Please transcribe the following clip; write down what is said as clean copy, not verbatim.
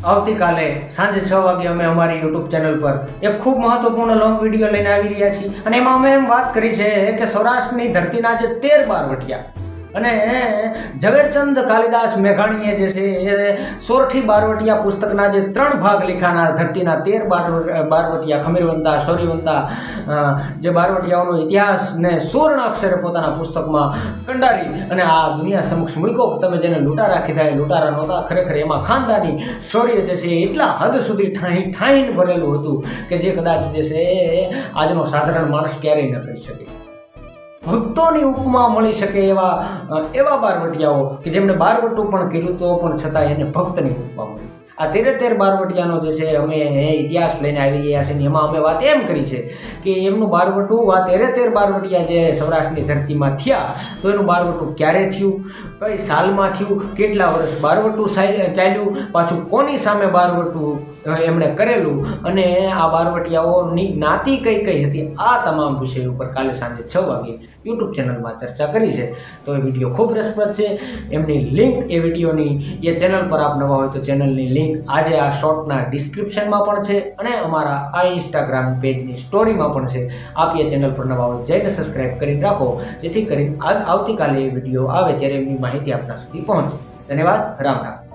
આવતીકાલે સાંજે 6 વાગે અમે અમારી યુટ્યુબ ચેનલ પર એક ખૂબ મહત્વપૂર્ણ લોંગ વિડીયો લઈને આવી રહ્યા છીએ અને એમાં અમે એમ વાત કરી છે કે સૌરાષ્ટ્રની ધરતીના જે 13 બારવટિયા અને ઝવેરચંદ કાલિદાસ મેઘાણીએ જે છે એ સોરઠી બારવટિયા પુસ્તકના જે 3 ભાગ લખાના ધરતીના 13 બારવટિયા ખમીરવંતા શૌર્યવંતા જે બારવટિયાઓનો ઇતિહાસ ને સુવર્ણ અક્ષરે પોતાના પુસ્તકમાં કંડારી અને આ દુનિયા સમક્ષ મૂક્યો કે તમે જેને લૂંટારા કીધા એ લૂંટારા નહોતા, ખરેખર એમાં ખાનદાની શૌર્ય જે છે એટલા હદ સુધી ઠાઈને ભરેલું હતું કે જે કદાચ જે છે આજનો સાધારણ માણસ ક્યારેય ન કરી શકે. ભક્તોની ઉપમા મળી શકે એવા બારવટિયાઓ કે જેમણે બારવટું પણ કર્યું તો પણ છતાં એને ભક્તની ઉપમા મળી. આ 13 બારવટિયાનો જે છે અમે ઇતિહાસ લઈને આવી ગયા છે ને એમાં અમે વાત એમ કરી છે કે એમનું બારવટું આ 13 બારવટિયા જે સૌરાષ્ટ્રની ધરતીમાં થયા તો એનું બારવટું ક્યારે થયું, કઈ સાલમાં થયું, કેટલા વર્ષ બારવટું ચાલ્યું, પાછું કોની સામે બારવટું એમણે કરેલું અને આ બારવટિયાઓની જ્ઞાતિ કઈ કઈ હતી, આ તમામ વિષય ઉપર કાલે સાંજે 6 વાગે યુટ્યુબ ચેનલમાં ચર્ચા કરી છે. તો એ વિડીયો ખૂબ રસપ્રદ છે. એમની લિંક એ વિડીયોની એ ચેનલ પર આપ નવા હોય તો ચેનલની લિંક આજે આ શોર્ટના ડિસ્ક્રિપ્શનમાં પણ છે અને અમારા આ ઇન્સ્ટાગ્રામ પેજની સ્ટોરીમાં પણ છે. આપ એ ચેનલ પર નવા હોય જઈને સબસ્ક્રાઈબ કરીને રાખો જેથી કરીને આવતીકાલે એ વિડીયો આવે ત્યારે એમની માહિતી આપના સુધી પહોંચે. ધન્યવાદ. રામ રામ.